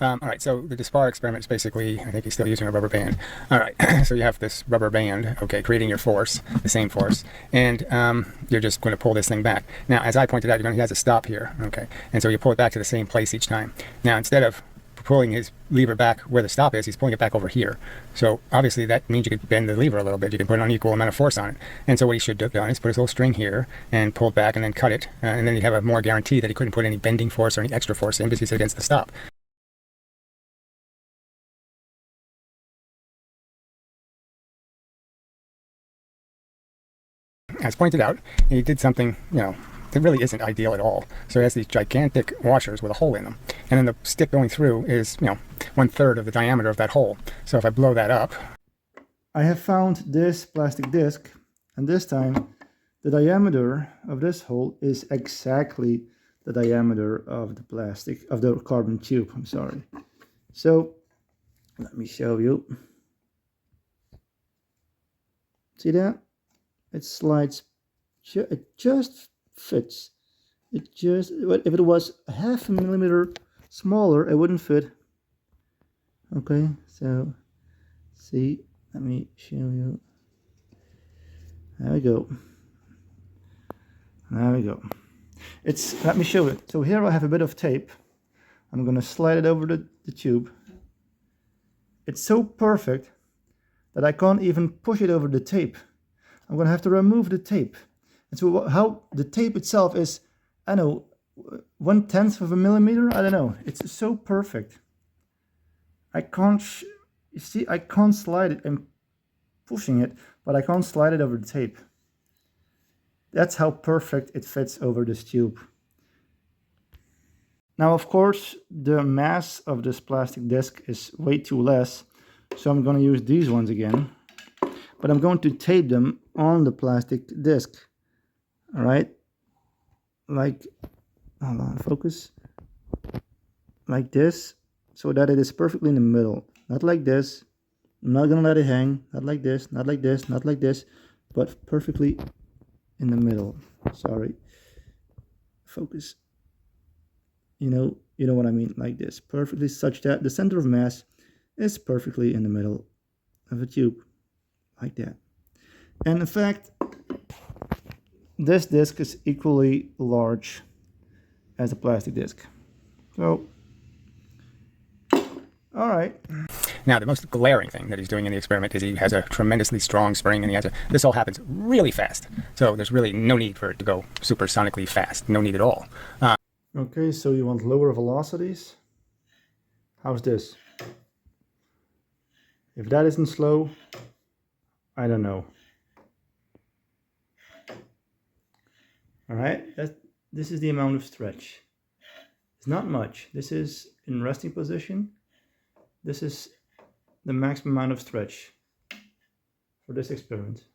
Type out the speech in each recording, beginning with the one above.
All right, so the Dispar experiment is basically, I think he's still using a rubber band. All right, so you have this rubber band, okay, creating your force, the same force, and you're just going to pull this thing back. Now, as I pointed out, he has a stop here, okay, and so you pull it back to the same place each time. Now, instead of pulling his lever back where the stop is, he's pulling it back over here. So obviously that means you could bend the lever a little bit. You can put an equal amount of force on it. And so what he should have done is put his little string here and pull it back and then cut it. And then you'd have a more guarantee that he couldn't put any bending force or any extra force in because he's against the stop. As pointed out, he did something, that really isn't ideal at all. So he has these gigantic washers with a hole in them. And then the stick going through is, 1/3 of the diameter of that hole. So if I blow that up, I have found this plastic disc, and this time the diameter of this hole is exactly the diameter of the carbon tube, I'm sorry. So let me show you. See that? It slides, it just fits. If it was 1/2 millimeter smaller, it wouldn't fit. Okay, so see, let me show you. There we go. There we go. Let me show it. So here I have a bit of tape. I'm gonna slide it over the tube. It's so perfect that I can't even push it over the tape. I'm gonna have to remove the tape. And so how the tape itself is, I don't know, 1/10 of a millimeter? I don't know. It's so perfect. I can't, you see, I can't slide it. I'm pushing it, but I can't slide it over the tape. That's how perfect it fits over this tube. Now, of course, the mass of this plastic disc is way too less, so I'm gonna use these ones again. But I'm going to tape them on the plastic disc. All right, like, hold on, focus, like this, so that it is perfectly in the middle. Not like this. I'm not gonna let it hang. Not like this, not like this, not like this, but perfectly in the middle. Sorry, focus. You know what I mean, like this, perfectly, such that the center of mass is perfectly in the middle of a tube. Like that. And in fact, this disc is equally large as a plastic disc. So, all right. Now, the most glaring thing that he's doing in the experiment is he has a tremendously strong spring, and this all happens really fast. So there's really no need for it to go supersonically fast. No need at all. Okay, so you want lower velocities? How's this? If that isn't slow, I don't know. All right, this is the amount of stretch. It's not much. This is in resting position. This is the maximum amount of stretch for this experiment.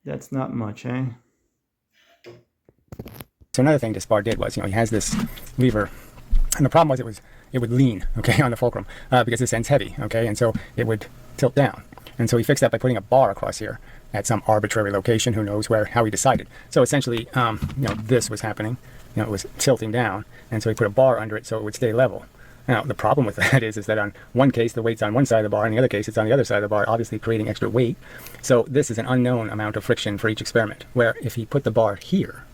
That's not much, eh? So another thing Dispar did was, he has this lever, and the problem was it would lean, okay, on the fulcrum because this end's heavy, okay, and so it would tilt down. And so he fixed that by putting a bar across here at some arbitrary location. Who knows how he decided. So essentially, this was happening. It was tilting down, and so he put a bar under it so it would stay level. Now, the problem with that is that on one case, the weight's on one side of the bar, and the other case, it's on the other side of the bar, obviously creating extra weight. So this is an unknown amount of friction for each experiment, where if he put the bar here,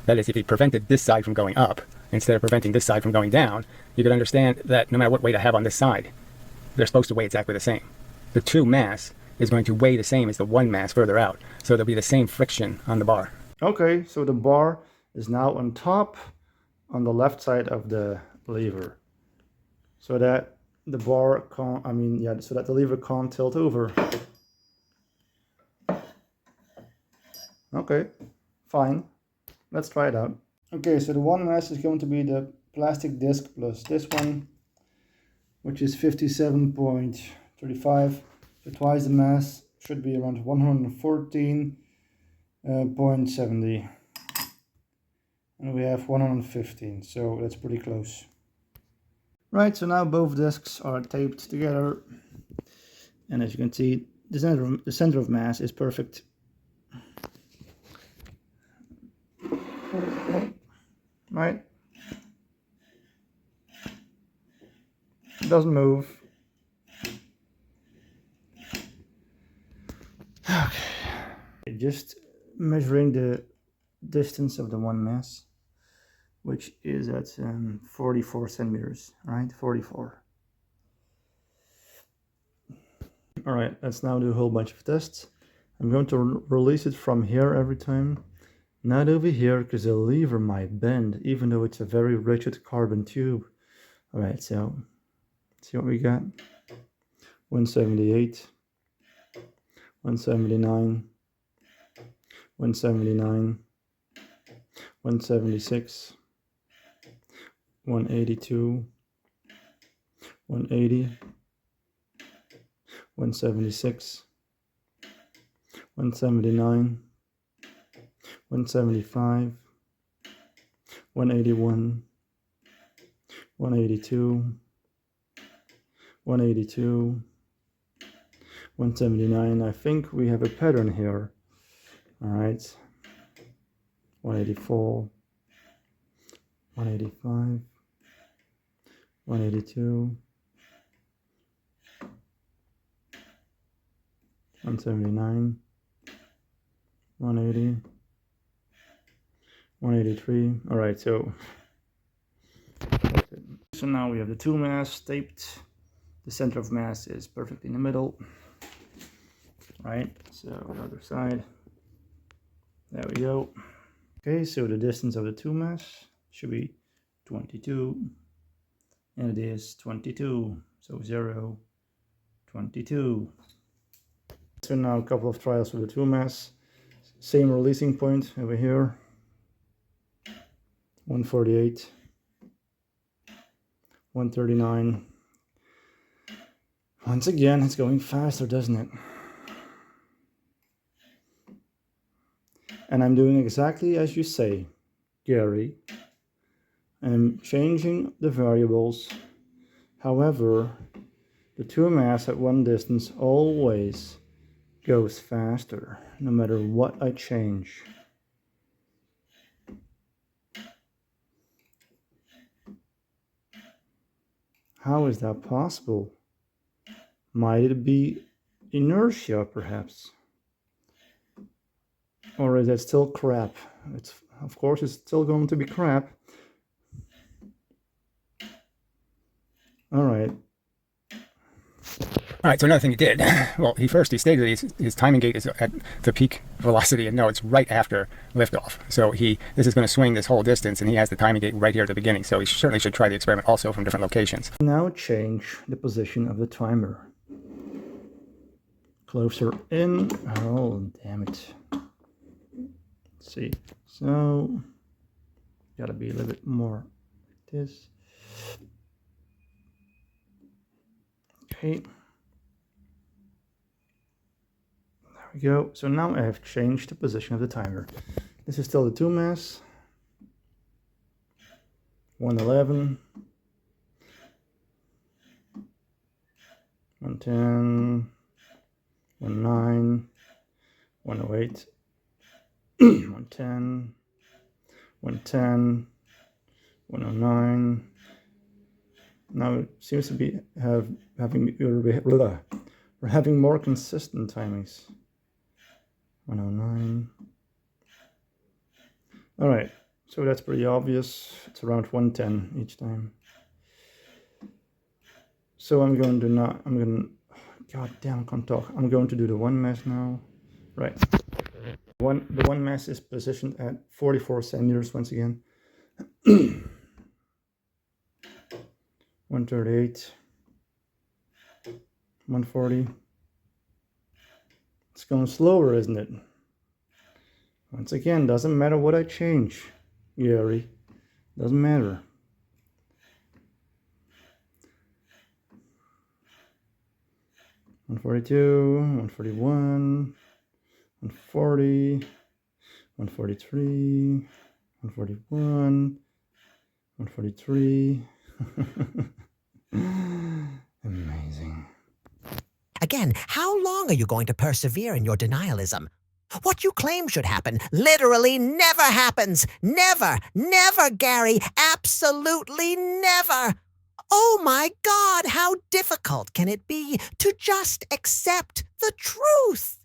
that is, if he prevented this side from going up, instead of preventing this side from going down, you could understand that no matter what weight I have on this side, they're supposed to weigh exactly the same. The 2 mass is going to weigh the same as the 1 mass further out. So there'll be the same friction on the bar. Okay, so the bar is now on top on the left side of the lever. So that the bar can't, so that the lever can't tilt over. Okay, fine. Let's try it out. Okay, so the 1 mass is going to be the plastic disc plus this one, which is 57.35. So twice the mass should be around 114.70. And we have 115, so that's pretty close. Right, so now both discs are taped together. And as you can see, the center of mass is perfect. Right? doesn't move. Okay. Just measuring the distance of the one mass, which is at 44 centimeters, right? 44. All right, let's now do a whole bunch of tests. I'm going to release it from here every time. Not over here, because the lever might bend, even though it's a very rigid carbon tube. All right, so see what we got. 178, 179, 179, 176, 182, 180, 176, 179, 175, 181, 182, 182, 179. I think we have a pattern here. All right. 184, 185, 182, 179, 180, 183. All right, so now we have the two mass taped. The center of mass is perfectly in the middle. Right, so the other side. There we go. Okay, so the distance of the two mass should be 22, and it is 22. So 0, 22. So now a couple of trials with the two mass. Same releasing point over here. 148, 139. Once again, it's going faster, doesn't it? And I'm doing exactly as you say, Gary. I'm changing the variables. However, the two mass at one distance always goes faster, no matter what I change. How is that possible? Might it be inertia, perhaps? Or is that still crap? Of course, it's still going to be crap. All right. All right, so another thing he did, well, he stated that his timing gate is at the peak velocity, and no, it's right after liftoff. So this is going to swing this whole distance, and he has the timing gate right here at the beginning. So he certainly should try the experiment also from different locations. Now change the position of the timer. Closer in. Oh, damn it. Let's see. So, gotta be a little bit more like this. Okay. There we go. So now I have changed the position of the timer. This is still the two mass. 111. 110. 19. 108. 110. 110. 109. Now it seems to be we're having more consistent timings. 109. All right, so that's pretty obvious. It's around 110 each time. So God damn, I can't talk. I'm going to do the one mass now. Right. The one mass is positioned at 44 centimeters once again. 138, 140. It's going slower, isn't it? Once again, doesn't matter what I change, Gary. Doesn't matter. One 142, 141, 140, 143, 141, 143. Amazing. Again, how long are you going to persevere in your denialism? What you claim should happen literally never happens. Never, never, Gary. Absolutely never. Oh my God, how difficult can it be to just accept the truth?